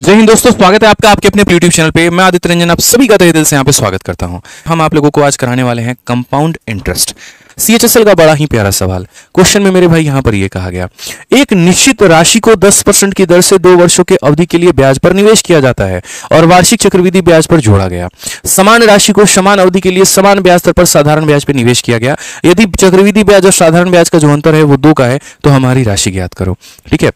जय हिंद दोस्तों, स्वागत है आपका आपके अपने यूट्यूब चैनल पे। मैं आदित्य रंजन आप सभी का तहे दिल से यहाँ पे स्वागत करता हूँ। हम आप लोगों को आज कराने वाले हैं कंपाउंड इंटरेस्ट। सीएचएसएल का बड़ा ही प्यारा सवाल। क्वेश्चन में मेरे भाई यहाँ पर ये कहा गया, एक निश्चित राशि को 10% की दर से 2 वर्षों के अवधि के लिए ब्याज पर निवेश किया जाता है और वार्षिक चक्रवृद्धि ब्याज पर जोड़ा गया। समान राशि को समान अवधि के लिए समान ब्याज दर पर साधारण ब्याज पर निवेश किया गया। यदि चक्रवृद्धि ब्याज और साधारण ब्याज का जो अंतर है वो 2 का है तो हमारी राशि ज्ञात करो। ठीक है,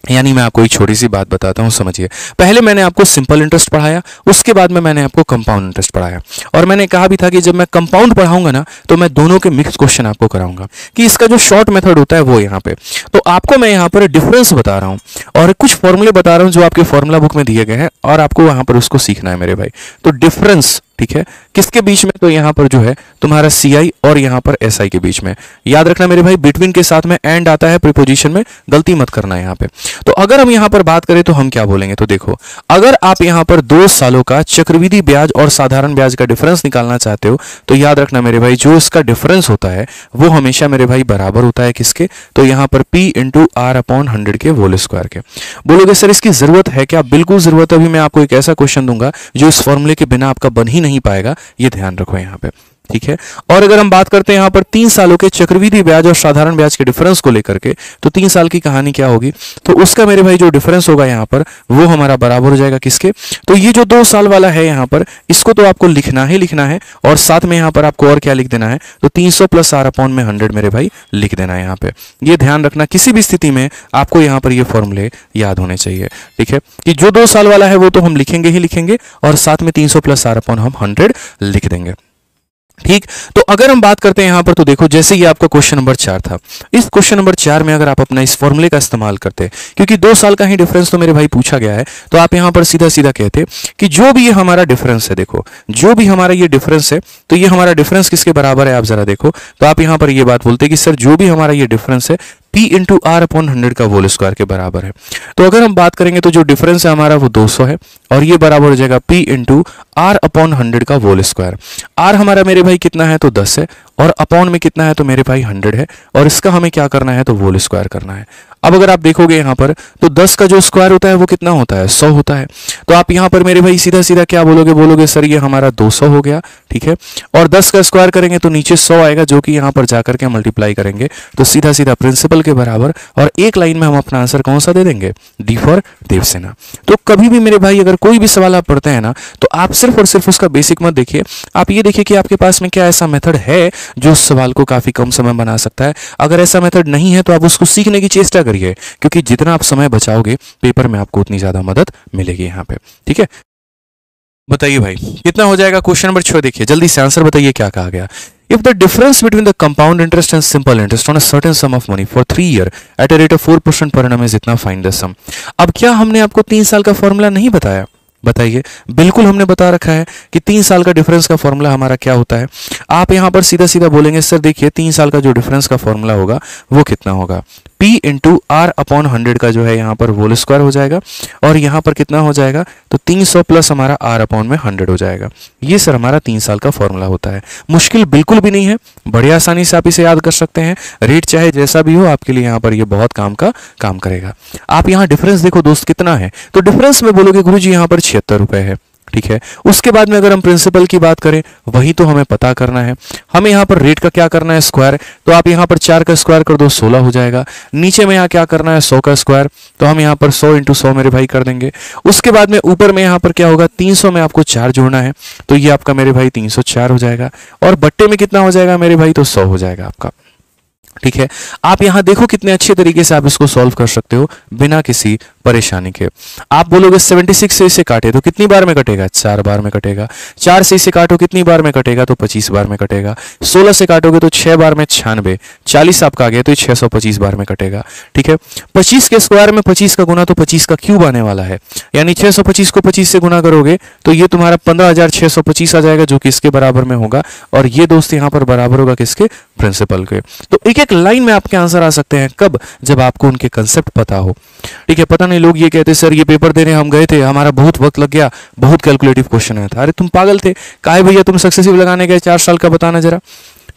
यानी मैं आपको एक छोटी सी बात बताता हूं, समझिए। पहले मैंने आपको सिंपल इंटरेस्ट पढ़ाया, उसके बाद में मैंने आपको कंपाउंड इंटरेस्ट पढ़ाया और मैंने कहा भी था कि जब मैं कंपाउंड पढ़ाऊंगा ना तो मैं दोनों के मिक्स क्वेश्चन आपको कराऊंगा कि इसका जो शॉर्ट मेथड होता है वो यहाँ पे। तो आपको मैं यहाँ पर डिफरेंस बता रहा हूँ और कुछ फॉर्मूले बता रहा हूँ जो आपके फॉर्मूला बुक में दिए गए हैं और आपको वहां पर उसको सीखना है मेरे भाई। तो डिफरेंस, ठीक है, किसके बीच में? तो यहां पर जो है तुम्हारा सीआई और यहां पर एसआई के बीच में। याद रखना मेरे भाई, बिटवीन के साथ में एंड आता है प्रीपोजिशन में, गलती मत करना यहां पे। तो अगर हम यहां पर बात करें तो हम क्या बोलेंगे? तो देखो, अगर आप यहां पर 2 सालों का चक्रवृद्धि ब्याज और साधारण ब्याज का डिफरेंस निकालना चाहते हो तो याद रखना मेरे भाई, जो इसका डिफरेंस होता है वो हमेशा मेरे भाई बराबर होता है किसके? तो यहां पर P इंटू आर अपॉन 100 के होल स्क्वायर के। बोलोगे सर इसकी जरूरत है क्या? बिल्कुल जरूरत है। अभी मैं आपको एक ऐसा क्वेश्चन दूंगा जो इस फॉर्मूले के बिना आपका बन ही नहीं पाएगा, ये ध्यान रखो यहां पे। ठीक है, और अगर हम बात करते हैं यहां पर 3 सालों के चक्रवृद्धि ब्याज और साधारण ब्याज के डिफरेंस को लेकर के, तो 3 साल की कहानी क्या होगी? तो उसका मेरे भाई जो डिफरेंस होगा यहां पर वो हमारा बराबर हो जाएगा किसके? तो ये जो 2 साल वाला है यहां पर, इसको तो आपको लिखना ही लिखना है और साथ में यहां पर आपको और क्या लिख देना है? तो 300 प्लस आर अपॉन में 100 मेरे भाई लिख देना है यहां पे। ये ध्यान रखना, किसी भी स्थिति में आपको यहां पर ये फॉर्मूले याद होने चाहिए। ठीक है, कि जो 2 साल वाला है वो तो हम लिखेंगे ही लिखेंगे और साथ में 300 प्लस आर अपॉन हम 100 लिख देंगे। ठीक, तो अगर हम बात करते हैं यहां पर, तो देखो जैसे ये आपका क्वेश्चन नंबर 4 था, इस क्वेश्चन नंबर 4 में अगर आप अपना इस फॉर्मूले का इस्तेमाल करते, क्योंकि 2 साल का ही डिफरेंस तो मेरे भाई पूछा गया है, तो आप यहां पर सीधा सीधा कहते कि जो भी ये हमारा डिफरेंस है, देखो जो भी हमारा ये डिफरेंस है, तो ये हमारा डिफरेंस किसके बराबर है? आप जरा देखो, तो आप यहां पर ये बात बोलते कि सर जो भी हमारा ये डिफरेंस है P इंटू आर अपॉन 100 का होल स्क्वायर के बराबर है। तो अगर हम बात करेंगे तो जो डिफरेंस है हमारा वो 200 है और ये बराबर हो जाएगा P इंटू आर अपॉन 100 का होल स्क्वायर। आर हमारा मेरे भाई कितना है? तो 10 है और अपॉन में कितना है? तो मेरे भाई 100 है और इसका हमें क्या करना है? तो होल स्क्वायर करना है। अब अगर आप देखोगे यहां पर, तो 10 का जो स्क्वायर होता है वो कितना होता है? 100 होता है। तो आप यहां पर मेरे भाई सीधा सीधा क्या बोलोगे? बोलोगे सर ये हमारा 200 हो गया। ठीक है, और 10 का स्क्वायर करेंगे तो नीचे 100 आएगा, जो कि यहां पर जाकर के मल्टीप्लाई करेंगे तो सीधा सीधा प्रिंसिपल के बराबर, और एक लाइन में हम अपना आंसर कौन सा दे देंगे? D for Devasena. तो कभी भी मेरे भाई अगर कोई भी सवाल आप पढ़ते हैं ना, तो आप सिर्फ और सिर्फ उसका बेसिक मत देखिए, आप ये देखिए कि आपके पास में क्या ऐसा मेथड है जो उस सवाल को काफी कम समय बना सकता है। अगर ऐसा मेथड नहीं है तो आप उसको सीखने की चेष्टा करिए, क्योंकि जितना आप समय बचाओगे पेपर में आपको उतनी ज्यादा मदद मिलेगी यहाँ पे। ठीक है, बताइए भाई कितना हो जाएगा? क्वेश्चन नंबर 6 देखिए, जल्दी से आंसर बताइए क्या कहा गया। If the difference between the compound interest and simple interest on a certain sum of money for 3 year at a rate of 4% per annum is इतना, find the sum। अब क्या हमने आपको 3 साल का फॉर्मूला नहीं बताया? बताइए, बिल्कुल हमने बता रखा है कि 3 साल का डिफरेंस का फॉर्मूला हमारा क्या होता है। आप यहां पर सीधा सीधा बोलेंगे सर देखिए 3 साल का जो डिफरेंस का फॉर्मूला होगा वो कितना होगा? P इंटू आर अपॉन 100 का जो है यहाँ पर होल स्क्वायर हो जाएगा और यहाँ पर कितना हो जाएगा? तो 300 प्लस हमारा आर अपॉन में 100 हो जाएगा। ये सर हमारा 3 साल का फॉर्मूला होता है। मुश्किल बिल्कुल भी नहीं है, बड़े आसानी से आप इसे याद कर सकते हैं। रेट चाहे जैसा भी हो, आपके लिए यहाँ पर ये बहुत काम करेगा। आप यहाँ डिफरेंस देखो दोस्त कितना है, तो डिफरेंस में बोलोगे गुरुजी यहाँ पर 76 रुपए है। ठीक है, उसके बाद में अगर हम प्रिंसिपल की बात करें, वही तो हमें पता करना है। हमें यहाँ पर रेट का क्या करना है? स्क्वायर। तो आप यहाँ पर 4 का स्क्वायर कर दो, 16 हो जाएगा। नीचे में यहाँ क्या करना है? 100 का स्क्वायर। तो हम यहाँ पर 100 इंटू 100 मेरे भाई कर देंगे। उसके बाद में ऊपर में यहाँ पर क्या होगा? 300 में आपको 4 जोड़ना है, तो ये आपका मेरे भाई 304 हो जाएगा और बट्टे में कितना हो जाएगा मेरे भाई? तो 100 हो जाएगा आपका। ठीक है, आप यहां देखो कितने अच्छे तरीके से आप इसको सॉल्व कर सकते हो बिना किसी परेशानी के। आप बोलोगे 76 से इसे काटे तो कितनी बार में कटेगा? 4 बार में कटेगा। 4 से इसे काटो कितनी बार में कटेगा? तो 25 बार में कटेगा। 16 से काटोगे तो 6 बार में 96, 40 आपका आ गया तो 625 बार में कटेगा। ठीक है, 25 के स्क्वायर में 25 का गुना तो 25 का क्यूब आने वाला है, यानी 625 को 25 से गुना करोगे तो ये तुम्हारा 15,625 आ जाएगा, जो कि इसके बराबर में होगा। और ये दोस्त यहाँ पर बराबर होगा किसके? प्रिंसिपल के। तो एक एक लाइन में आपके आंसर आ सकते हैं, कब? जब आपको उनके कंसेप्ट पता हो। ठीक है, पता नहीं लोग ये कहते सर ये पेपर देने हम गए थे, हमारा बहुत वक्त लग गया, बहुत कैलकुलेटिव क्वेश्चन आया था। अरे तुम पागल थे, काहे भैया तुम सक्सेसिव लगाने गए 4 साल का? बताना जरा।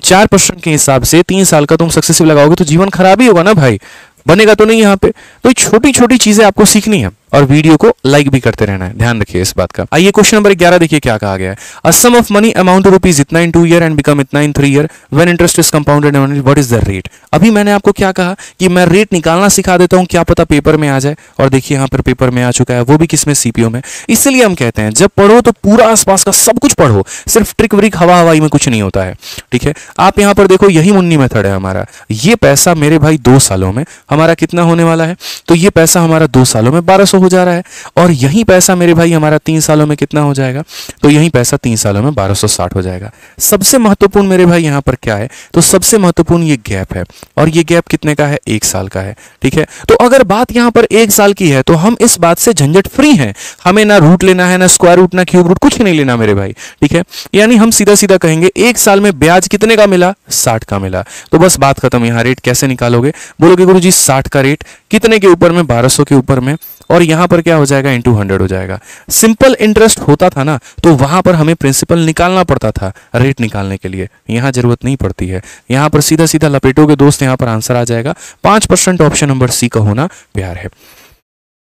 4% के हिसाब से 3 साल का तुम सक्सेसिव लगाओगे तो जीवन खराब ही होगा ना भाई, बनेगा तो नहीं यहाँ पे। तो छोटी छोटी चीजें आपको सीखनी है। और वीडियो को लाइक भी करते रहना है, ध्यान रखिए इस बात का। आइए क्वेश्चन नंबर 11 देखिए क्या कहा गया है। A sum of money amount to rupees इतना इन 2 ईयर एंड बिकम इतना in 3 year when interest is compounded annually what is the rate. अभी मैंने आपको क्या कहा कि मैं रेट निकालना सिखा देता हूं, क्या पता पेपर में आ जाए, और देखिए यहां पर पेपर में आ चुका है, वो भी किसमें, सीपीओ में। इसलिए हम कहते हैं जब पढ़ो तो पूरा आसपास का सब कुछ पढ़ो, सिर्फ ट्रिक व्रिक हवा हवाई में कुछ नहीं होता है, ठीक है। आप यहां पर देखो यही मुन्नी मेथड है हमारा। ये पैसा मेरे भाई 2 सालों में हमारा कितना होने वाला है, तो ये पैसा हमारा 2 सालों में 1200 हो जा रहा है, और यही पैसा मेरे भाई हमारा 3 सालों में कितना हो जाएगा, तो यही पैसा 3 सालों में 1260 हो जाएगा। सबसे महत्वपूर्ण मेरे भाई यहां पर क्या है, तो सबसे महत्वपूर्ण ये गैप है, और ये गैप कितने का है, 1 साल का है, ठीक है। तो अगर बात यहां पर 1 साल की है तो हम इस बात से झंझट फ्री हैं, हमें ना रूट लेना है, ना स्क्वायर रूट, ना क्यूब रूट, कुछ नहीं लेना मेरे भाई, ठीक है। यानी हम सीधा सीधा कहेंगे 1 साल में ब्याज कितने का मिला, 60 का मिला, तो बस बात खत्म। यहां रेट कैसे निकालोगे, बोलोगे गुरुजी 60 का रेट कितने के ऊपर में, 1200 के ऊपर में, और यहां पर क्या हो जाएगा, इंटू 100 हो जाएगा। सिंपल इंटरेस्ट होता था ना, तो वहां पर हमें प्रिंसिपल निकालना पड़ता था रेट निकालने के लिए, यहां जरूरत नहीं पड़ती है। यहां पर सीधा सीधा लपेटोगे दोस्त, यहां पर आंसर आ जाएगा 5%। ऑप्शन नंबर सी का होना प्यार है।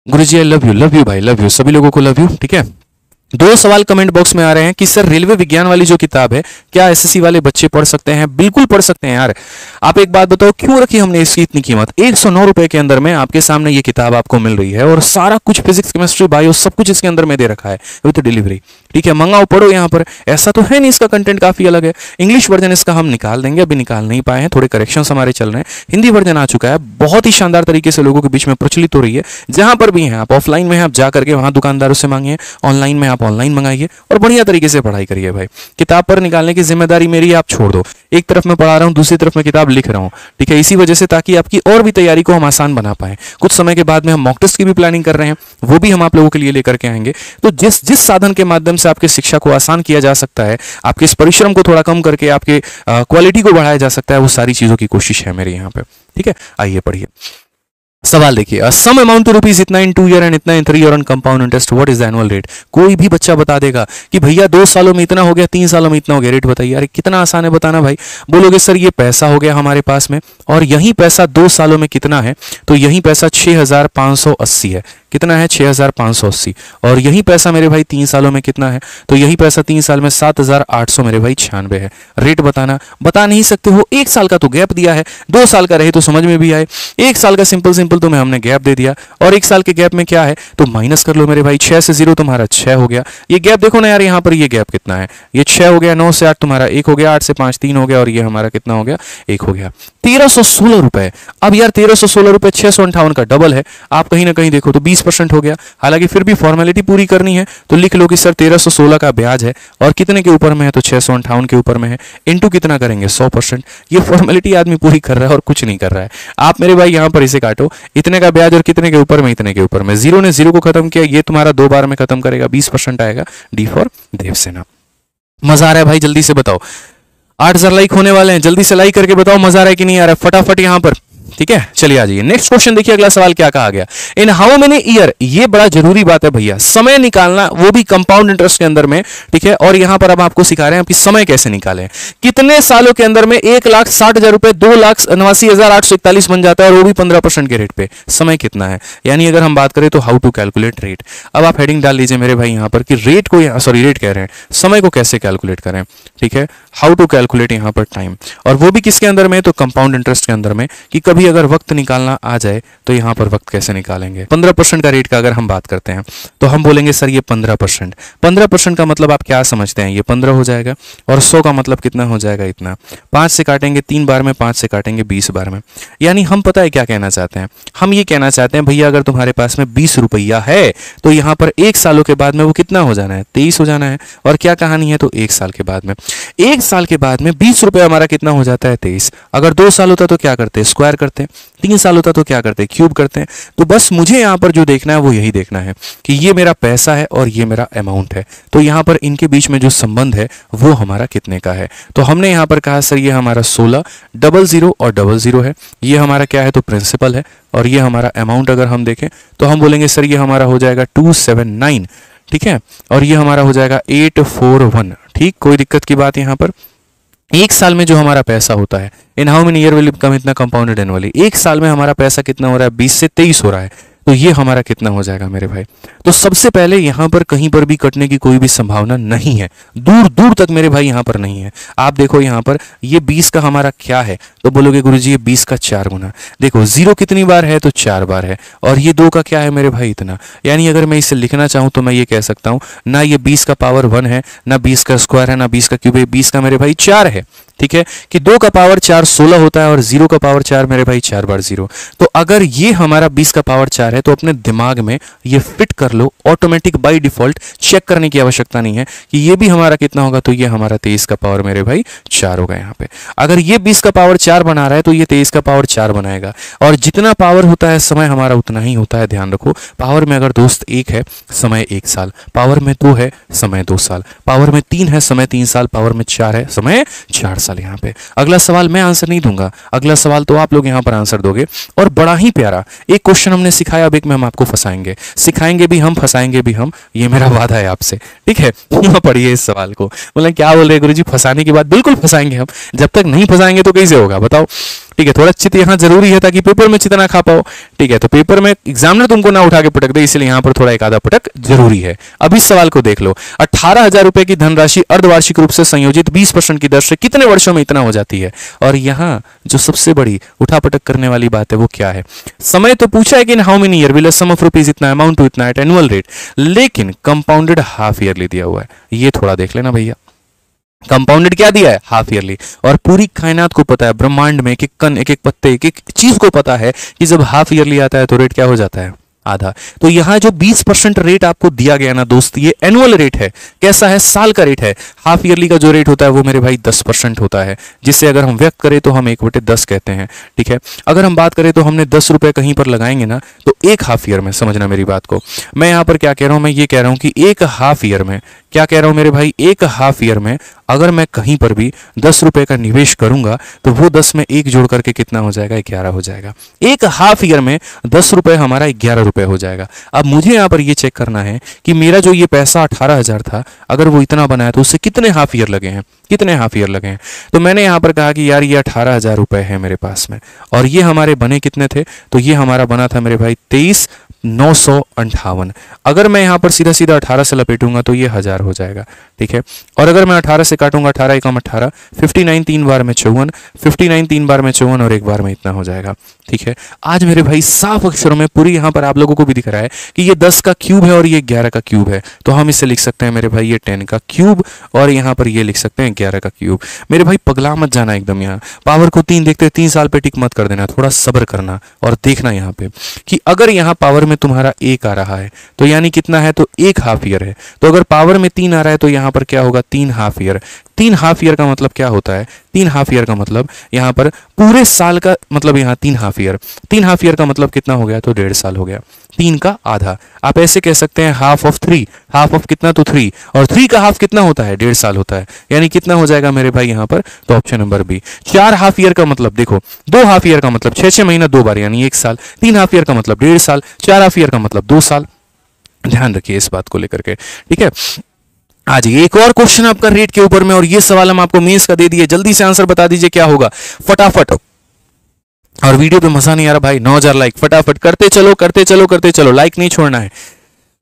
गुरुजी आई लव यू भाई, लव यू, सभी लोगों को लव यू, ठीक है। 2 सवाल कमेंट बॉक्स में आ रहे हैं कि सर रेलवे विज्ञान वाली जो किताब है क्या एसएससी वाले बच्चे पढ़ सकते हैं। बिल्कुल पढ़ सकते हैं यार। आप एक बात बताओ, क्यों रखी हमने इसकी इतनी कीमत, 109 रुपए के अंदर में आपके सामने ये किताब आपको मिल रही है, और सारा कुछ फिजिक्स केमिस्ट्री बायो सब कुछ इसके अंदर में दे रखा है विद डिलीवरी, ठीक है। मंगाओ, पढ़ो। यहाँ पर ऐसा तो है नहीं, इसका कंटेंट काफी अलग है। इंग्लिश वर्जन इसका हम निकाल देंगे, अभी निकाल नहीं पाए हैं, थोड़े करेक्शंस हमारे चल रहे हैं। हिंदी वर्जन आ चुका है, बहुत ही शानदार तरीके से लोगों के बीच में प्रचलित हो रही है। जहां पर भी हैं आप, ऑफलाइन में आप जा करके वहां दुकानदारों से मांगिए, ऑनलाइन में आप ऑनलाइन मंगाइए, और बढ़िया तरीके से पढ़ाई करिए भाई। किताब पर निकालने की जिम्मेदारी मेरी, आप छोड़ दो। एक तरफ मैं पढ़ा रहा हूं, दूसरी तरफ मैं किताब लिख रहा हूं, ठीक है। इसी वजह से ताकि आपकी और भी तैयारी को हम आसान बना पाए। कुछ समय के बाद में हम मॉक टेस्ट की भी प्लानिंग कर रहे हैं, वो भी हम आप लोगों के लिए लेकर के आएंगे। तो जिस जिस साधन के माध्यम से आपकी शिक्षा को आसान किया जा सकता है, आपके इस परिश्रम को थोड़ा कम करके आपके क्वालिटी को बढ़ाया जा सकता है, वो सारी चीजों की कोशिश है मेरे यहाँ पे, ठीक है। आइए पढ़िए सवाल देखिए। सम अमाउंट टू रुपीज इतना इन 2 ईयर एंड इतना in 3 year on compound interest what is the annual rate. कोई भी बच्चा बता देगा कि भैया 2 सालों में इतना हो गया, 3 सालों में इतना हो गया, रेट बताइए। अरे कितना आसान है बताना भाई। बोलोगे सर ये पैसा हो गया हमारे पास में, और यही पैसा 2 सालों में कितना है, तो यही पैसा 6580 है। कितना है, 6580। और यही पैसा मेरे भाई 3 सालों में कितना है, तो यही पैसा 3 साल में 7800 मेरे भाई 96 है। रेट बताना, बता नहीं सकते हो। 1 साल का तो गैप दिया है, 2 साल का रहे तो समझ में भी आए। 1 साल का सिंपल सिंपल तुम्हें हमने गैप दे दिया, और 1 साल के गैप में क्या है तो माइनस कर लो मेरे भाई। 6 से 0 तुम्हारा 6 हो गया। ये गैप देखो ना यार, यहाँ पर ये गैप कितना है, ये 6 हो गया। 9 से 8 तुम्हारा 1 हो गया, 8 से 5 3 हो गया, और ये हमारा कितना हो गया, 1 हो गया। 1316 रुपए। अब यार 1316 रुपए 658 का डबल है, आप कहीं ना कहीं देखो तो 20% हो गया। हालांकि फिर भी फॉर्मेलिटी पूरी करनी है, तो लिख लो कि सर 1316 का ब्याज है, और कितने के ऊपर में है, तो 658 के ऊपर में है, इनटू कितना करेंगे 100%। ये फॉर्मेलिटी आदमी पूरी कर रहा है और कुछ नहीं कर रहा है। आप मेरे भाई यहाँ पर इसे काटो, इतने का ब्याज और कितने के ऊपर में, इतने के ऊपर में। 0 ने 0 को खत्म किया, ये तुम्हारा 2 बार में खत्म करेगा, 20% आएगा। D for Devasena. मजा आ रहा है भाई, जल्दी से बताओ। 8000 लाइक होने वाले हैं, जल्दी से लाइक करके बताओ मजा आ रहा है कि नहीं आ रहा है, फटाफट यहाँ पर, ठीक है। चलिए आ जाइए नेक्स्ट क्वेश्चन देखिए। अगला सवाल क्या कहा गया, इन हाउ मेनी ईयर, ये बड़ा जरूरी बात है भैया, समय निकालना, वो भी कंपाउंड इंटरेस्ट के अंदर में, ठीक है। और यहां पर अब आपको सिखा रहे हैं कि समय कैसे निकालें। कितने सालों के अंदर में 1,60,000 रुपए 2,79,841 बन जाता है, और वो भी 15% के रेट पे। समय कितना है, यानी अगर हम बात करें तो हाउ टू कैलकुलेट रेट। अब आप हेडिंग डाल लीजिए मेरे भाई यहां पर कि रेट को, सॉरी रेट कह रहे हैं, समय को कैसे कैलकुलेट करें, ठीक है। हाउ टू कैलकुलेट यहां पर टाइम, और वो भी किसके अंदर में, तो कंपाउंड इंटरेस्ट के अंदर में, कि कभी अगर वक्त निकालना आ जाए तो यहां पर वक्त कैसे निकालेंगे। 15% का रेट का अगर हम बात करते हैं तो हम बोलेंगे सर ये 15%। 15% का मतलब आप क्या समझते हैं, ये 15 हो जाएगा, और 100 का मतलब कितना हो जाएगा, इतना। 5 से काटेंगे 3 बार में, 5 से काटेंगे 20 बार में। यानी हम पता है क्या कहना चाहते हैं, हम ये कहना चाहते हैं भैया अगर तुम्हारे पास में 20 रुपया है तो यहां पर 1 सालों के बाद में वो कितना हो जाना है, 23 हो जाना है। और क्या कहानी है, तो 1 साल के बाद में, 1 साल के बाद में 20 रुपये हमारा कितना हो जाता है, 23। अगर 2 साल होता तो क्या करते, स्क्वायर करते। 3 साल होता तो क्या करते, क्यूब करते हैं। तो बस मुझे यहां पर जो देखना है वो यही देखना है कि ये मेरा पैसा है और ये मेरा अमाउंट है, तो यहां पर इनके बीच में जो संबंध है वो हमारा कितने का है। तो हमने यहां पर कहा सर ये हमारा 16 00 और 00 है, ये हमारा क्या है, तो प्रिंसिपल है। और ये हमारा अमाउंट अगर हम देखें तो हम बोलेंगे सर ये हमारा हो जाएगा 279, ठीक है। और ये हमारा हो जाएगा 841, ठीक। कोई दिक्कत की बात यहां पर। 1 साल में जो हमारा पैसा होता है, इन how many year will become इतना कंपाउंडेड एनुअली। 1 साल में हमारा पैसा कितना हो रहा है, 20 से 23 हो रहा है। तो ये हमारा कितना हो जाएगा मेरे भाई। तो सबसे पहले यहां पर कहीं पर भी कटने की कोई भी संभावना नहीं है, दूर दूर तक मेरे भाई यहां पर नहीं है। आप देखो यहां पर ये 20 का हमारा क्या है, तो बोलोगे गुरुजी ये 20 का 4 गुना। देखो 0 कितनी बार है, तो 4 बार है, और ये 2 का क्या है मेरे भाई, इतना। यानी अगर मैं इसे लिखना चाहूं तो मैं ये कह सकता हूं, ना ये 20 का पावर 1 है, ना 20 का स्क्वायर है, ना 20 का क्यूब है, 20 का मेरे भाई 4 है। ठीक है, कि 2 का पावर 4 16 होता है, और 0 का पावर 4 मेरे भाई 4 बार 0। तो अगर ये हमारा 20 का पावर 4 है तो अपने दिमाग में ये फिट कर लो, ऑटोमेटिक बाय डिफॉल्ट, चेक करने की आवश्यकता नहीं है कि ये भी हमारा कितना होगा, तो ये हमारा 23 का पावर मेरे भाई 4 होगा यहाँ पे। अगर ये 20 का पावर 4 बना रहा है तो ये 23 का पावर 4 बनाएगा, और जितना पावर होता है समय हमारा उतना ही होता है, ध्यान रखो। पावर में अगर दोस्त 1 है, समय 1 साल, पावर में 2 है, समय 2 साल, पावर में 3 है, समय 3 साल, पावर में 4 है, समय 4 साल। यहाँ पे अगला सवाल मैं आंसर नहीं दूंगा, अगला सवाल तो आप लोग यहाँ पर आंसर दोगे। और बड़ा ही प्यारा एक क्वेश्चन हमने सिखाया, अब एक में हम आपको फंसाएंगे, सिखाएंगे भी हम, फंसाएंगे भी हम, ये मेरा वादा है आपसे। ठीक है, पढ़िए इस सवाल को। बोले क्या बोल रहे गुरुजी, फंसाने की बात, बिल्कुल फंसाएंगे हम, जब तक नहीं फंसाएंगे तो कैसे होगा बताओ। ठीक है, थोड़ा चित यहाँ जरूरी है ताकि पेपर में चित ना खा पाओ। ठीक है, तो पेपर में एग्जामिनर तुमको ना उठा के पटक दे, इसलिए यहाँ पर थोड़ा एक आधा पटक जरूरी है। अब इस सवाल को देख लो, 18,000 रुपए की धनराशि अर्धवार्षिक रूप से संयोजित 20% की दर से कितने वर्षों में इतना हो जाती है। और यहाँ जो सबसे बड़ी उठा पटक करने वाली बात है वो क्या है, समय तो पूछा है कि in how many year will sum of rupees इतना अमाउंट टू इतना एट एनुअल रेट, लेकिन कंपाउंडेड हाफ ईयरली दिया हुआ है। ये थोड़ा देख लेना भैया, कंपाउंडेड क्या दिया है, हाफ ईयरली। और पूरी कायनात को पता है, ब्रह्मांड में एक एक कण, एक एक पत्ते, एक एक चीज को पता है कि जब हाफ ईयरली आता है तो रेट क्या हो जाता है, आधा। तो यहां जो 20% रेट आपको दिया गया ना दोस्त, ये एनुअल रेट है, कैसा है, साल का रेट है। हाफ ईयरली का जो रेट होता है वो मेरे भाई 10% होता है, जिससे अगर हम व्यक्त करें तो हम 1/10 कहते हैं। ठीक है, अगर हम बात करें तो हमने 10 रुपए कहीं पर लगाएंगे ना, तो एक हाफ ईयर में, समझना मेरी बात को, मैं यहां पर क्या कह रहा हूं, मैं ये कह रहा हूं कि एक हाफ ईयर में, क्या कह रहा हूं मेरे भाई, एक हाफ ईयर में अगर मैं कहीं पर भी 10 रुपए का निवेश करूंगा तो वो 10 में 1 जोड़ करके कितना हो जाएगा, 11 हो जाएगा। एक हाफ ईयर में 10 रुपए हमारा 11 रुपए हो जाएगा। अब मुझे यहां पर ये चेक करना है कि मेरा जो ये पैसा 18,000 था, अगर वो इतना बना है तो उससे कितने हाफ ईयर लगे हैं, कितने हाफ ईयर लगे हैं। तो मैंने यहां पर कहा कि यार ये 18,000 रुपए है मेरे पास में, और ये हमारे बने कितने थे, तो ये हमारा बना था मेरे भाई 23,958। अगर मैं यहां पर सीधा सीधा 18 से लपेटूंगा तो ये 1000 हो जाएगा। ठीक है, और अगर मैं 18 से काटूंगा, 18 एकम 18, 59 3 बार में 54, 59 3 बार में 54, और एक बार में इतना हो जाएगा। ठीक है, आज मेरे भाई साफ अक्षरों में पूरी यहां पर आप लोगों को भी दिख रहा है कि ये 10 का क्यूब है और ये 11 का क्यूब है, तो हम इसे लिख सकते हैं मेरे भाई ये 10 का क्यूब, और यहां पर ये लिख सकते हैं 11 का क्यूब। मेरे भाई पगला मत जाना एकदम, यहाँ पावर को 3 देखते 3 साल पे टिक मत कर देना, थोड़ा सब्र करना और देखना यहाँ पे कि अगर यहाँ पावर में तुम्हारा 1 आ रहा है तो यानी कितना है, तो 1 हाफ ईयर है। तो अगर पावर में 3 आ रहा है तो यहाँ पर क्या होगा, 3 हाफ ईयर। 3 हाफ ईयर का मतलब क्या होता है, 3 हाफ ईयर का मतलब यहाँ पर पूरे साल का मतलब, यहाँ 3 हाफ ईयर, 3 हाफ ईयर का मतलब कितना हो गया, तो 1.5 साल हो गया। 3 का आधा, आप ऐसे कह सकते हैं हाफ ऑफ 3, हाफ ऑफ कितना, तो 3, और 3 का हाफ कितना होता है, 1.5 साल होता है। यानी कितना हो जाएगा मेरे भाई यहाँ पर, तो option number B. 4 half year का मतलब देखो, 2 हाफ ईयर का मतलब 6 महीना 2 बार यानी 1 साल, 3 हाफ ईयर का मतलब 1.5 साल, 4 हाफ ईयर का मतलब 2 साल। ध्यान रखिए इस बात को लेकर के। ठीक है, आज एक और क्वेश्चन आपका रेट के ऊपर में, और ये सवाल हम आपको मेंस का दे दिए, जल्दी से आंसर बता दीजिए क्या होगा फटाफट। और वीडियो पे मजा नहीं आ रहा भाई, 9,000 लाइक, फटाफट करते चलो करते चलो करते चलो, लाइक नहीं छोड़ना है।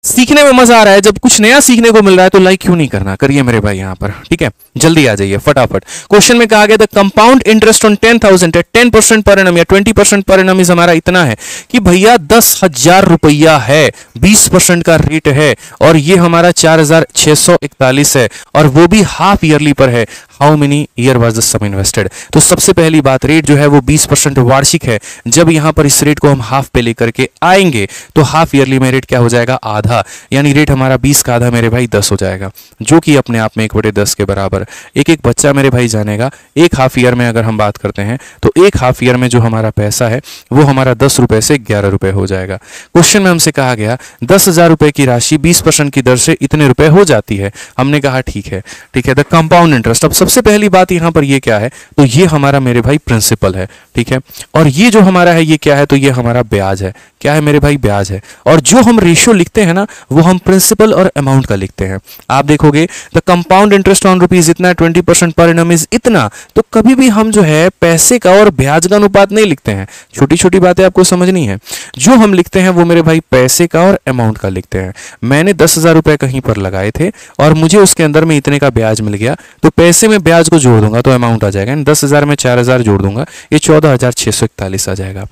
सीखने में मजा आ रहा है, जब कुछ नया सीखने को मिल रहा है तो लाइक क्यों नहीं करना, करिए मेरे भाई यहाँ पर। ठीक है, जल्दी आ जाइए फटाफट। क्वेश्चन में कहा गया था कंपाउंड इंटरेस्ट ऑन 10,000 है 10% पर एनम या 20% पर एनम, हमारा इतना है कि भैया 10,000 रुपया है, 20% का रेट है, और ये हमारा 4,641 है, और वो भी हाफ ईयरली पर है। How many year was the sum invested. तो सबसे पहली बात, रेट जो है वो 20% वार्षिक है। जब यहां पर इस रेट को हम हाफ पे लेकर के आएंगे तो हाफ ईयरली में रेट क्या हो जाएगा, आधा। यानी रेट हमारा 20 का आधा मेरे भाई 10 हो जाएगा, जो कि अपने आप में 1/10 के बराबर। एक एक बच्चा मेरे भाई जानेगा। एक हाफ ईयर में अगर हम बात करते हैं तो एक हाफ ईयर में जो हमारा पैसा है वो हमारा 10 रुपए से 11 रुपए हो जाएगा। क्वेश्चन में हमसे कहा गया 10,000 रुपए की राशि 20% की दर से इतने रुपए हो जाती है। हमने कहा ठीक है, ठीक है, द कंपाउंड इंटरेस्ट। अब सबसे पहली बात यहां पर ये क्या है, तो ये हमारा मेरे भाई प्रिंसिपल है। ठीक है, और ये जो हमारा है ये क्या है, तो ये हमारा ब्याज है। क्या है मेरे भाई, ब्याज है। और जो हम रेशियो लिखते हैं ना, वो हम प्रिंसिपल और अमाउंट का लिखते हैं। आप देखोगे the compound interest on rupees इतना 20% पर एनम इज इतना, तो कभी भी हम जो है पैसे का और ब्याज का अनुपात नहीं लिखते हैं। छोटी छोटी बातें आपको समझनी है। जो हम लिखते हैं वो मेरे भाई पैसे का और अमाउंट का लिखते हैं। मैंने 10,000 रुपए कहीं पर लगाए थे और मुझे उसके अंदर में इतने का ब्याज मिल गया, तो पैसे में ब्याज को जोड़ दूंगा तो अमाउंट आ जाएगा। 10,000 में 4,000 जोड़ दूंगा, ये 14,641 आ जाएगा।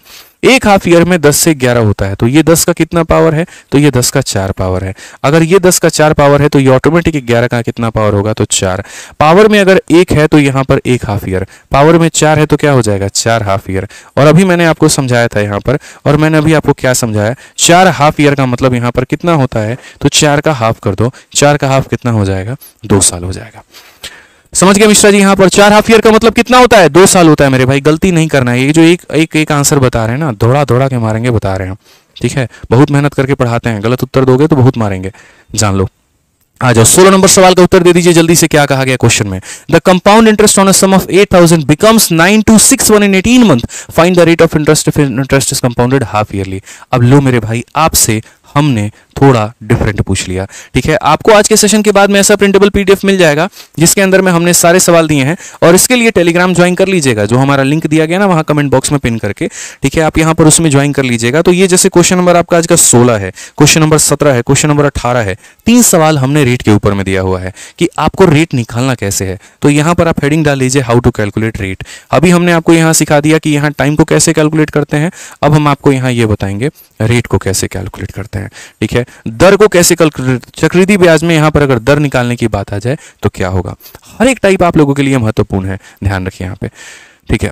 एक हाफ ईयर में 10 से 11 होता है, तो ये 10 का कितना पावर है, तो ये 10 का 4 पावर है। अगर ये 10 का 4 पावर है तो ये ऑटोमेटिक 11 का कितना पावर होगा, तो 4 पावर में अगर 1 है तो यहाँ पर 1 हाफ ईयर, पावर में 4 है तो क्या हो जाएगा, 4 हाफ ईयर। और अभी मैंने आपको समझाया था यहाँ पर, और मैंने अभी आपको क्या समझाया, 4 हाफ ईयर का मतलब यहाँ पर कितना होता है, तो 4 का हाफ कर दो, 4 का हाफ कितना हो जाएगा, 2 साल हो जाएगा। समझ गए मिश्रा जी। यहाँ पर 4 हाफ ईयर का मतलब कितना होता है, 2 साल होता है मेरे भाई। गलती नहीं करना है, ये जो एक आंसर बता रहे हैं ना, दौड़ा दौड़ा के मारेंगे बता रहे हैं, ठीक है। बहुत मेहनत करके पढ़ाते हैं, गलत उत्तर दोगे तो बहुत मारेंगे, जान लो। आ जाओ, 16 नंबर सवाल का उत्तर दे दीजिए जल्दी से। क्या कहा गया क्वेश्चन में, the compound interest on a sum of 8,000 becomes 9261 in 18 month, find the rate of interest if interest is compounded half yearly. अब लो मेरे भाई, आपसे हमने थोड़ा डिफरेंट पूछ लिया, ठीक है। आपको आज के सेशन के बाद में ऐसा प्रिंटेबल पीडीएफ मिल जाएगा जिसके अंदर में हमने सारे सवाल दिए हैं, और इसके लिए टेलीग्राम ज्वाइन कर लीजिएगा, जो हमारा लिंक दिया गया ना वहां कमेंट बॉक्स में पिन करके, ठीक है। आप यहां पर उसमें ज्वाइन कर लीजिएगा। तो ये जैसे क्वेश्चन नंबर आपका आज का 16 है, क्वेश्चन नंबर 17 है, क्वेश्चन नंबर 18 है, 3 सवाल हमने रेट के ऊपर में दिया हुआ है कि आपको रेट निकालना कैसे है। तो यहां पर आप हेडिंग डाल लीजिए हाउ टू कैलकुलेट रेट। अभी हमने आपको यहां सिखा दिया कि यहां टाइम को कैसे कैलकुलेट करते हैं, अब हम आपको यहां ये बताएंगे रेट को कैसे कैलकुलेट करते हैं, ठीक है। दर को कैसे कैलकुलेट, चक्रवृद्धि ब्याज में यहां पर अगर दर निकालने की बात आ जाए तो क्या होगा, हर एक टाइप आप लोगों के लिए महत्वपूर्ण है, ध्यान रखिए यहां पे, ठीक है।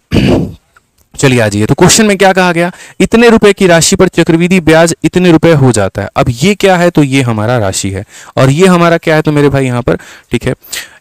चलिए आ जाइए, तो क्वेश्चन में क्या कहा गया, इतने रुपए की राशि पर चक्रवृद्धि ब्याज इतने रुपए हो जाता है। अब ये क्या है, तो ये हमारा राशि है, और ये हमारा क्या है, तो मेरे भाई यहां पर, ठीक है,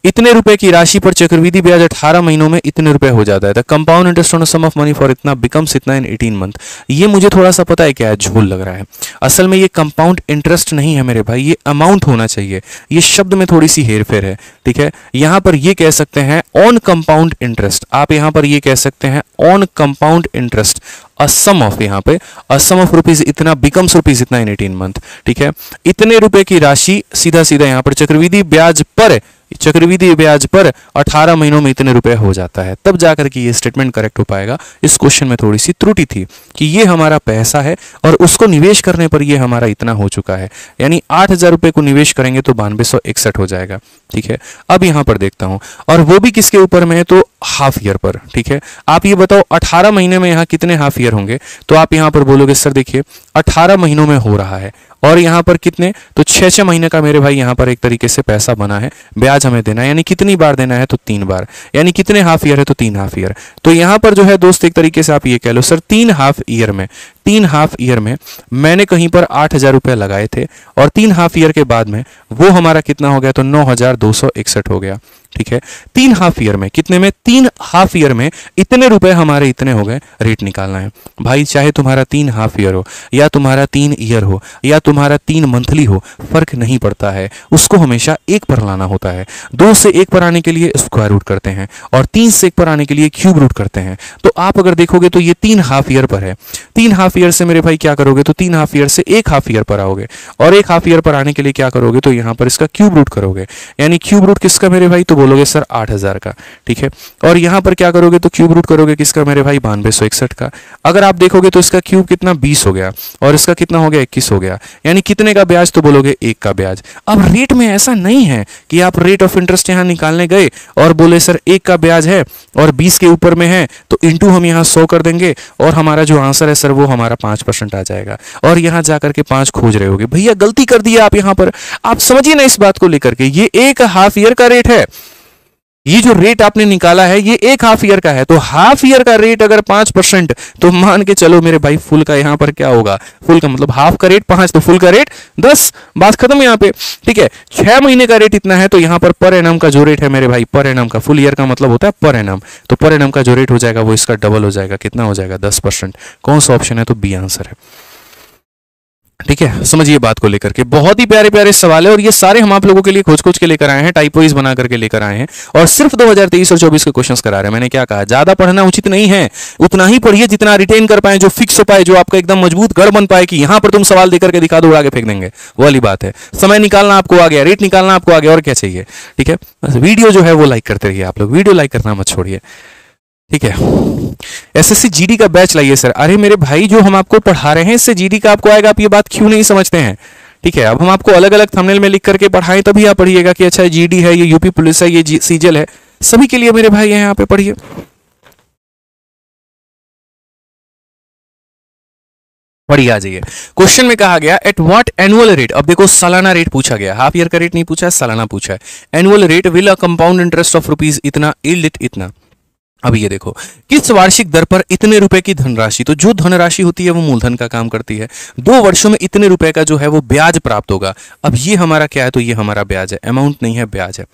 इतने रुपए की राशि पर चक्रवृद्धि ब्याज 18 महीनों में इतने रुपए हो जाता है। The compound interest on sum of money for इतना बिकम्स इतना इन 18 मंथ। ये मुझे थोड़ा सा पता है क्या है, झोल लग रहा है। असल में ये कंपाउंड इंटरेस्ट नहीं है मेरे भाई, ये अमाउंट होना चाहिए। ये शब्द में थोड़ी सी हेरफेर है, ठीक है। यहां पर ये कह सकते हैं ऑन कंपाउंड इंटरेस्ट, आप यहां पर ये कह सकते हैं on compound interest a sum of, यहाँ पे अ सम ऑफ रुपीज इतना बिकम्स रुपीज इतना इन 18 मंथ, ठीक है। इतने रुपए की राशि सीधा सीधा यहाँ पर चक्रवृद्धि ब्याज पर 18 महीनों में इतने रुपए हो जाता है, तब जाकर के ये स्टेटमेंट करेक्ट हो पाएगा। इस क्वेश्चन में थोड़ी सी त्रुटि थी कि ये हमारा पैसा है और उसको निवेश करने पर ये हमारा इतना हो चुका है, यानी 8,000 रुपए को निवेश करेंगे तो 9261 हो जाएगा, ठीक है। अब यहां पर देखता हूं, और वो भी किसके ऊपर में है, तो हाफ ईयर पर, ठीक है। आप ये बताओ 18 महीने में यहां कितने हाफ ईयर होंगे, तो आप यहां पर बोलोगे सर देखिए 18 महीनों में हो रहा है, और यहां पर कितने, तो 6-6 महीने का मेरे भाई यहां पर एक तरीके से पैसा बना है, ब्याज हमें देना है, यानी कितनी बार देना है, तो 3 बार, यानी कितने हाफ ईयर है, तो 3 हाफ ईयर। तो यहां पर जो है दोस्त एक तरीके से आप ये कह लो सर 3 हाफ ईयर में मैंने कहीं पर 8,000 रुपए लगाए थे, और 3 हाफ ईयर के बाद में वो हमारा कितना हो गया, तो 9,261 हो गया, ठीक है। 3 हाफ ईयर में कितने में, 3 हाफ ईयर में इतने रुपए हमारे इतने हो गए, रेट निकालना है भाई। चाहे तुम्हारा 3 हाफ ईयर हो, या तुम्हारा 3 ईयर हो, या तुम्हारा 3 मंथली हो, फर्क नहीं पड़ता है, उसको हमेशा 1 पर लाना होता है। 2 से 1 पर आने के लिए स्क्वायर रूट करते हैं, और 3 से 1 पर आने के लिए क्यूब रूट करते हैं। तो आप अगर देखोगे तो ये 3 हाफ ईयर पर है, 3 हाफ ईयर से मेरे भाई क्या करोगे, तो 3 हाफ ईयर से 1 हाफ ईयर पर आओगे, और 1 हाफ ईयर पर आने के लिए क्या करोगे, तो यहां पर इसका क्यूब रूट करोगे, यानी क्यूब रूट किसका मेरे भाई, तो बोलोगे सर 8,000 का, ठीक है। और यहां पर क्या करोगे, तो क्यूब रूट करोगे किसका मेरे भाई, 9261 का। अगर आप देखोगे तो इसका क्यूब कितना 20 हो गया, और इसका कितना हो गया, 21 हो गया, यानी कितने का ब्याज, तो बोलोगे 1 का ब्याज। अब रेट में ऐसा नहीं है कि आप रेट ऑफ इंटरेस्ट यहां निकालने गए और बोले सर 1 का ब्याज है और 20 के ऊपर में है, तो इंटू हम यहां 100 कर देंगे, और हमारा जो आंसर है सर वो हमारा 5% आ जाएगा, और यहां जाकर के 5 खोज रहे होगे। भैया गलती कर दिया आप यहां पर, आप समझिए ना इस बात को लेकर के, ये 1 हाफ ईयर का रेट है। ये जो रेट आपने निकाला है ये 1 हाफ ईयर का है, तो हाफ ईयर का रेट अगर 5%, तो मान के चलो मेरे भाई फुल का यहां पर क्या होगा, फुल का मतलब हाफ का रेट 5, तो फुल का रेट 10, बात खत्म यहां पे, ठीक है। 6 महीने का रेट इतना है, तो यहां पर एनम का जो रेट है मेरे भाई, पर एनम का, फुल ईयर का मतलब होता है पर एनम, तो पर एनम का जो रेट हो जाएगा वो इसका डबल हो जाएगा, कितना हो जाएगा, 10%। कौन सा ऑप्शन है, तो बी आंसर है। ठीक है, समझिए बात को लेकर के बहुत ही प्यारे प्यारे सवाल है और ये सारे हम आप लोगों के लिए खोज खोज के लेकर आए हैं, टाइपोइज बना करके लेकर आए हैं और सिर्फ 2023 और 24 के क्वेश्चंस करा रहे हैं। मैंने क्या कहा, ज्यादा पढ़ना उचित नहीं है, उतना ही पढ़िए जितना रिटेन कर पाए, जो फिक्स हो पाए, जो आपका एकदम मजबूत गढ़ बन पाए कि यहां पर तुम सवाल देकर के दिखा दो, उड़ा के फेंक देंगे, वो वाली बात है। समय निकालना आपको आ गया, रेट निकालना आपको आ गया, और क्या चाहिए। ठीक है, बस वीडियो जो है वो लाइक करते रहिए आप लोग, वीडियो लाइक करना मत छोड़िए। ठीक है, एसएससी जीडी का बैच लाइए सर। अरे मेरे भाई, जो हम आपको पढ़ा रहे हैं इससे जीडी का आपको आएगा, आप ये बात क्यों नहीं समझते हैं। ठीक है, अब हम आपको अलग अलग थंबनेल में लिख करके पढ़ाएं तभी आप पढ़िएगा कि अच्छा जीडी है, ये यूपी पुलिस है, ये सीजल है, सभी के लिए मेरे भाई यहाँ पे पढ़िए। पढ़िए आ जाइए। क्वेश्चन में कहा गया एट व्हाट एनुअल रेट, अब देखो सालाना रेट पूछा गया, हाफ ईयर का रेट नहीं पूछा है, सालाना पूछा है। Annual rate will a compound interest of rupees इतना यील्ड इट इतना। अब ये देखो, किस वार्षिक दर पर इतने रुपए की धनराशि, तो जो धनराशि होती है वो मूलधन का काम करती है, 2 वर्षों में इतने रुपए का जो है वो ब्याज प्राप्त होगा। अब ये हमारा क्या है, तो ये हमारा ब्याज है, अमाउंट नहीं है, ब्याज है।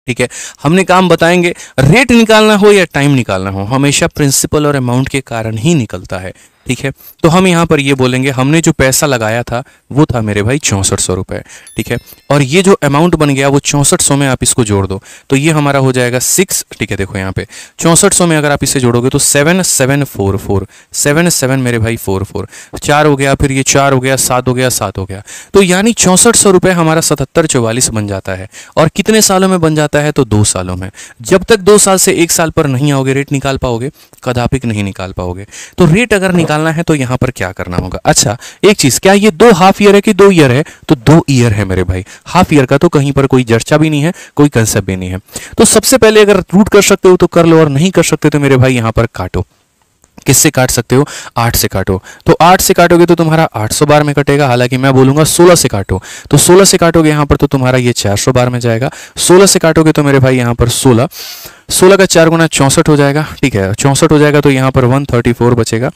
ठीक है, हमने काम बताएंगे, रेट निकालना हो या टाइम निकालना हो, हमेशा प्रिंसिपल और अमाउंट के कारण ही निकलता है। ठीक है, तो हम यहाँ पर ये बोलेंगे हमने जो पैसा लगाया था वो था मेरे भाई 6400 रुपए। ठीक है, और ये जो अमाउंट बन गया वो 6400 में आप इसको जोड़ दो तो ये हमारा हो जाएगा 6। ठीक है, देखो यहाँ पे 6400 में अगर आप इसे जोड़ोगे तो 7744, 77 मेरे भाई 44, 4 हो गया, फिर ये 4 हो गया, 7 हो गया, 7 हो गया, तो यानी 6400 रुपये हमारा 7744 बन जाता है। और कितने सालों में बन जाता है, तो 2 सालों में। जब तक 2 साल से 1 साल पर नहीं आओगे रेट निकाल पाओगे, कदापिक नहीं निकाल पाओगे। तो रेट अगर निकालना है तो यहां पर क्या करना होगा। अच्छा एक चीज, क्या ये 2 हाफ ईयर है कि 2 ईयर है, तो 2 ईयर है मेरे भाई। हाफ ईयर का तो कहीं पर कोई चर्चा भी नहीं है, कोई कंसेप्ट भी नहीं है। तो सबसे पहले अगर रूट कर सकते हो तो कर लो, और नहीं कर सकते तो मेरे भाई यहां पर काटो। किससे काट सकते हो, 8 से काटो। तो 8 से काटोगे तो तुम्हारा 800 बार में कटेगा, हालांकि मैं बोलूंगा 16 से काटो। तो 16 से काटोगे यहां पर तो तुम्हारा ये 400 बार में जाएगा। 16 से काटोगे तो मेरे भाई यहां पर 16 का 4 गुना 64 हो जाएगा। ठीक है, 64 हो जाएगा तो यहाँ पर 134 बचेगा।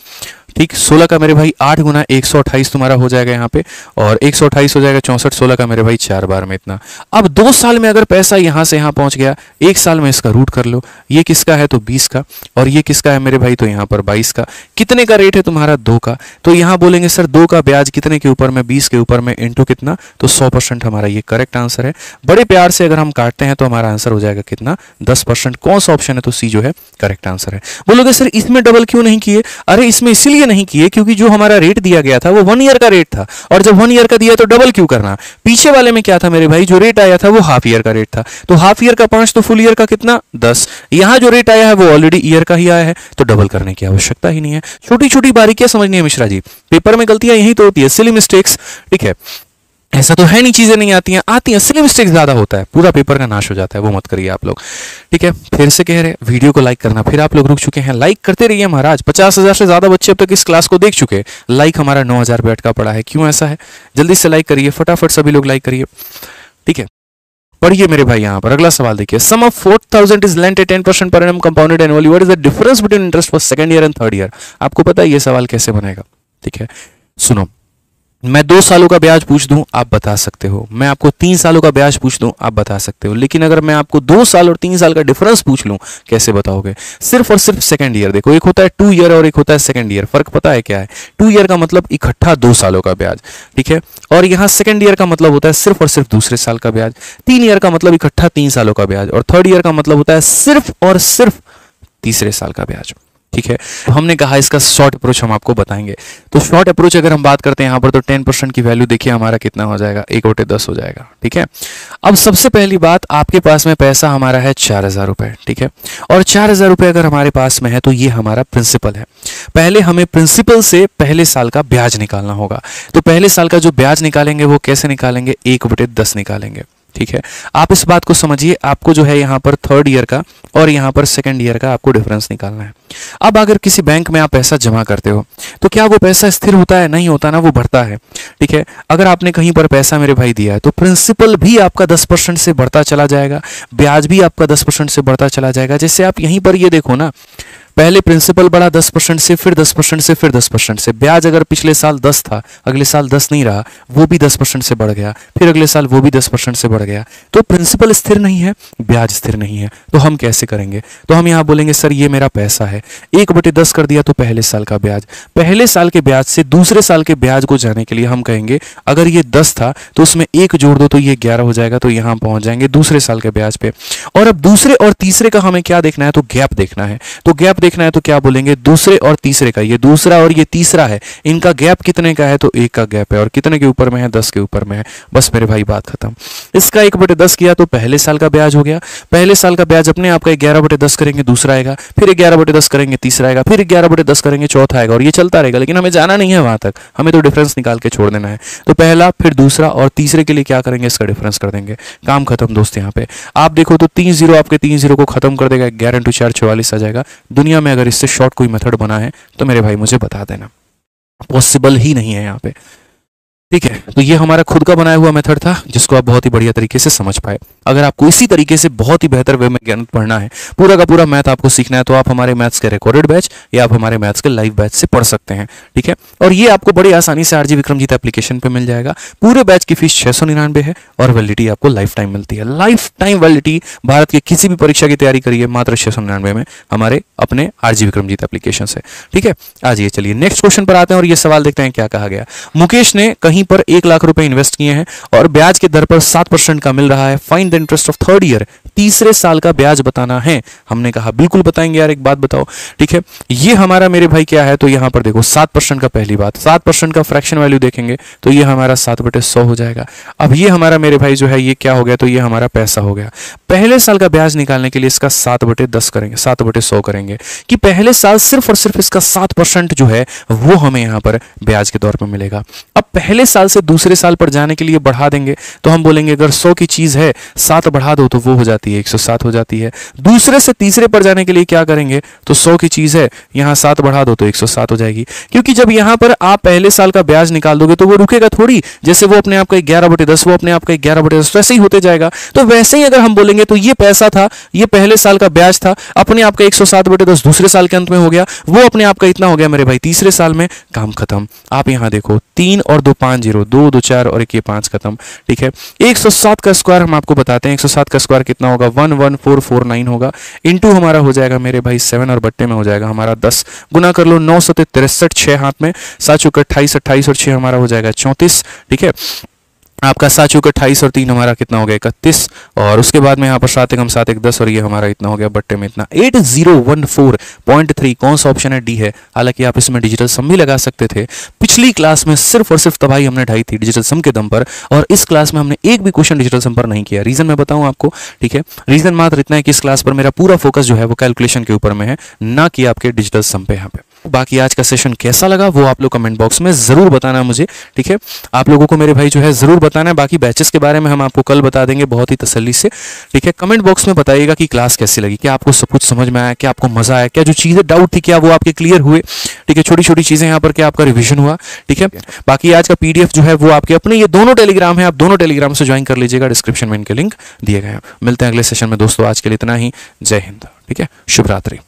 ठीक, 16 का मेरे भाई 8 गुना 128 तुम्हारा हो जाएगा यहाँ पे, और 128 हो जाएगा 64, 16 का मेरे भाई 4 बार में इतना। अब 2 साल में अगर पैसा यहाँ से यहाँ पहुँच गया, 1 साल में इसका रूट कर लो। ये किसका है, तो 20 का, और ये किसका है मेरे भाई, तो यहाँ पर 22 का। कितने का रेट है तुम्हारा, 2 का। तो यहाँ बोलेंगे सर 2 का ब्याज कितने के ऊपर में, 20 के ऊपर में, इंटू कितना, तो 100% हमारा ये करेक्ट आंसर है। बड़े प्यार से अगर हम काटते हैं तो हमारा आंसर हो जाएगा कितना, 10%। कौन सा ऑप्शन है, तो सी जो है करेक्ट आंसर है। बोलोगे सर इसमें डबल क्यों नहीं किए, अरे इसमें इसीलिए नहीं किए क्योंकि जो हमारा रेट दिया गया था वो 1 ईयर का रेट था, और जब 1 ईयर का दिया तो डबल क्यों करना। पीछे वाले में क्या था मेरे भाई, जो रेट आया था वो हाफ ईयर का रेट था, तो हाफ ईयर का 5 तो फुल ईयर का कितना, 10। यहां जो रेट आया है वो ऑलरेडी ईयर का ही आया है, तो डबल करने की आवश्यकता ही नहीं है। छोटी छोटी बारीकियां समझनी है मिश्रा जी, पेपर में गलतियां यही तो होती है, सिली मिस्टेक्स। ठीक है, ऐसा तो है नहीं चीजें नहीं आती हैं, आती हैं, सिली मिस्टेक्स ज्यादा होता है, पूरा पेपर का नाश हो जाता है, वो मत करिए आप लोग। ठीक है, फिर से कह रहे हैं वीडियो को लाइक करना, फिर आप लोग रुक चुके हैं, लाइक करते रहिए महाराज। 50,000 से ज्यादा बच्चे अब तक इस क्लास को देख चुके हैं, लाइक हमारा 9,000 पे अटका पड़ा है, क्यों ऐसा है, जल्दी से लाइक करिए, फटाफट सभी लोग लाइक करिए। ठीक है, पढ़िए मेरे भाई, यहां पर अगला सवाल देखिए, sum of 4,000 is lent at 10% per annum compounded annually, what is the difference between interest for second year and third year. आपको पता है ये सवाल कैसे बनेगा। ठीक है, सुनो, मैं 2 सालों का ब्याज पूछ दूं आप बता सकते हो, मैं आपको 3 सालों का ब्याज पूछ दूं आप बता सकते हो, लेकिन अगर मैं आपको 2 साल और 3 साल का डिफरेंस पूछ लूं कैसे बताओगे। सिर्फ और सिर्फ सेकंड ईयर देखो, एक होता है 2 ईयर और एक होता है सेकंड ईयर, फर्क पता है क्या है। 2 ईयर का मतलब इकट्ठा 2 सालों का ब्याज, ठीक है, और यहाँ सेकंड ईयर का मतलब होता है सिर्फ और सिर्फ दूसरे साल का ब्याज। 3 ईयर का मतलब इकट्ठा 3 सालों का ब्याज, और थर्ड ईयर का मतलब होता है सिर्फ और सिर्फ तीसरे साल का ब्याज। ठीक है, हमने कहा इसका शॉर्ट अप्रोच हम आपको बताएंगे। तो शॉर्ट अप्रोच अगर हम बात करते हैं यहाँ पर, तो 10% की वैल्यू देखिए हमारा कितना हो जाएगा, 1/10 हो जाएगा। ठीक है, अब सबसे पहली बात, आपके पास में पैसा हमारा है 4,000 रुपए। ठीक है, और 4,000 रुपए अगर हमारे पास में है तो ये हमारा प्रिंसिपल है। पहले हमें प्रिंसिपल से पहले साल का ब्याज निकालना होगा। तो पहले साल का जो ब्याज निकालेंगे वो कैसे निकालेंगे, 1/10 निकालेंगे। ठीक है, आप इस बात को समझिए, आपको जो है यहाँ पर थर्ड ईयर का और यहाँ पर सेकंड ईयर का आपको डिफरेंस निकालना है। अब अगर किसी बैंक में आप पैसा जमा करते हो तो क्या वो पैसा स्थिर होता है, नहीं होता ना, वो बढ़ता है। ठीक है, अगर आपने कहीं पर पैसा मेरे भाई दिया है तो प्रिंसिपल भी आपका 10% से बढ़ता चला जाएगा, ब्याज भी आपका 10% से बढ़ता चला जाएगा। जैसे आप यहीं पर ये देखो ना, पहले प्रिंसिपल बढ़ा 10% से, फिर 10% से, फिर 10% से। ब्याज अगर पिछले साल 10 था, अगले साल 10 नहीं रहा, वो भी 10% से बढ़ गया, फिर अगले साल वो भी 10% से बढ़ गया। तो प्रिंसिपल स्थिर नहीं है, ब्याज स्थिर नहीं है, तो हम कैसे करेंगे? तो हम यहाँ बोलेंगे सर ये मेरा पैसा है, 1/10 कर दिया तो पहले साल का ब्याज, पहले साल के ब्याज से दूसरे साल के ब्याज को जाने के लिए हम कहेंगे अगर ये 10 था तो उसमें 1 जोड़ दो तो ये 11 हो जाएगा, तो यहाँ पहुंच जाएंगे दूसरे साल के ब्याज पे। और अब दूसरे और तीसरे का हमें क्या देखना है? तो गैप देखना है। तो गैप देखना है तो क्या बोलेंगे? दूसरे और तीसरे का, ये दूसरा और ये तीसरा है, इनका गैप कितने का है? तो 1 का गैप है। और कितने के ऊपर में है? 10 के ऊपर में है। बस मेरे भाई बात खत्म। इसका 1/10 किया तो पहले साल का ब्याज हो गया, पहले साल का ब्याज अपने आप का 11/10 करेंगे दूसरा आएगा, फिर 11/10 करेंगे तीसरा आएगा, फिर 11/10 करेंगे चौथा आएगा, और ये चलता रहेगा। लेकिन हमें जाना नहीं है वहां तक, हमें तो डिफरेंस निकाल के छोड़ देना है। तो पहला फिर दूसरा और तीसरे के लिए क्या करेंगे? इसका डिफरेंस कर देंगे। काम खत्म दोस्त। यहाँ पे आप देखो तो 3 0 आपके 3 0 को खत्म कर देगा, 11 × 4 44 आ जाएगा। दुनिया में अगर इससे शॉर्ट कोई मेथड बना है तो मेरे भाई मुझे बता देना, पॉसिबल ही नहीं है यहाँ पे। ठीक है, तो ये हमारा खुद का बनाया हुआ मेथड था जिसको आप बहुत ही बढ़िया तरीके से समझ पाए। अगर आपको इसी तरीके से बहुत ही बेहतर वे में गणित पढ़ना है, पूरा का पूरा मैथ आपको सीखना है, तो आप हमारे मैथ्स के रिकॉर्डेड बैच या आप हमारे मैथ्स के लाइव बैच से पढ़ सकते हैं। ठीक है, और ये आपको बड़ी आसानी से आरजी विक्रमजीत एप्लीकेशन पे मिल जाएगा। पूरे बैच की फीस 699 है और वैलिडिटी आपको लाइफ टाइम मिलती है। लाइफ टाइम वैलिडिटी, भारत की किसी भी परीक्षा की तैयारी करिए मात्र 699 में हमारे अपने आरजी विक्रमजीत एप्लीकेशन से। ठीक है, आज ये चलिए नेक्स्ट क्वेश्चन पर आते हैं और ये सवाल देखते हैं क्या कहा गया। मुकेश ने कहीं पर 1 लाख रुपए इन्वेस्ट किए हैं और ब्याज के दर पर 7% का मिल रहा है। Find the interest of third year, तीसरे साल का ब्याज बताना है। हमने कहा बिल्कुल बताएंगे यार, एक बात बताओ। ठीक है, ये हमारा मेरे भाई क्या है? तो यहां पर देखो 7% का, पहली बात 7% का फ्रैक्शन वैल्यू देखेंगे तो ये हमारा 7/100 हो जाएगा। अब ये हमारा मेरे भाई जो है ये क्या हो गया? तो ये हमारा पैसा हो गया। पहले साल का ब्याज निकालने के लिए इसका 7/10 करेंगे, 7/100 करेंगे कि पहले साल सिर्फ और सिर्फ इसका 7% जो है वो हमें यहां पर ब्याज के तौर पर मिलेगा। अब पहले साल से दूसरे साल पर जाने के लिए बढ़ा देंगे तो हम बोलेंगे अगर 100 की चीज है 7 बढ़ा दो तो वो हो जाती है 107 हो जाती है। दूसरे से तीसरे पर जाने के लिए क्या करेंगे? तो 100 की चीज है, यहां 7 बढ़ा दो तो 107 हो जाएगी। क्योंकि जब यहां पर आप पहले साल का ब्याज निकाल दोगे तो वो रुकेगा थोड़ी, जैसे वो अपने आप का 11/10, वो अपने आप का 11/10 वैसे ही होते जाएगा। तो वैसे ही अगर हम बोलेंगे तो ये पैसा था, ये पहले साल का ब्याज था, अपने आप का 107/10 दूसरे साल के अंत में हो गया, वो अपने आप का इतना हो गया मेरे भाई तीसरे साल में। काम खत्म। आप यहां देखो 3 और 2 5 0, 2 2 4 और 1 ये 5 खत्म। ठीक है, 107 का स्क्वायर हम आपको बताते हैं। 107 का स्क्वायर कितना होगा? 11449 होगा। इंटू हमारा हो जाएगा मेरे भाई 7 और बट्टे में हो जाएगा हमारा 10। गुना कर लो 9 7 63, 6 हाथ में, 7 चौके 28, 28 और 6 हमारा हो जाएगा 34। ठीक है, आपका 7 चौके 28 और 3 हमारा कितना हो गया? 31। और उसके बाद में यहाँ पर 7 1 7 1 10 और ये हमारा इतना हो गया बट्टे में इतना 8014.3। कौन सा ऑप्शन है? डी है। हालांकि आप इसमें डिजिटल सम भी लगा सकते थे। पिछली क्लास में सिर्फ और सिर्फ तबाही हमने ढाई थी डिजिटल सम के दम पर, और इस क्लास में हमने एक भी क्वेश्चन डिजिटल सम पर नहीं किया। रीजन मैं बताऊं आपको। ठीक है, रीजन मात्र इतना है कि इस क्लास पर मेरा पूरा फोकस जो है वो कैलकुलेशन के ऊपर में है, ना कि आपके डिजिटल सम पे। यहाँ पे बाकी आज का सेशन कैसा लगा वो आप लोग कमेंट बॉक्स में जरूर बताना मुझे। ठीक है, आप लोगों को मेरे भाई जो है जरूर बताना है। बाकी बैचेस के बारे में हम आपको कल बता देंगे बहुत ही तसल्ली से। ठीक है, कमेंट बॉक्स में बताइएगा कि क्लास कैसी लगी, क्या आपको सब कुछ समझ में आया, क्या आपको मजा आया, क्या जो चीजें डाउट थी क्या वो आपके क्लियर हुए। ठीक है, छोटी छोटी चीजें यहाँ पर क्या आपका रिविजन हुआ। ठीक है, बाकी आज का पीडीएफ जो है वो आपके अपने ये दोनों टेलीग्राम है, आप दोनों टेलीग्राम से ज्वाइन कर लीजिएगा, डिस्क्रिप्शन में इनके लिंक दिए गए हैं। मिलते हैं अगले सेशन में दोस्तों, आज के लिए इतना ही। जय हिंद। ठीक है, शुभ रात्रि।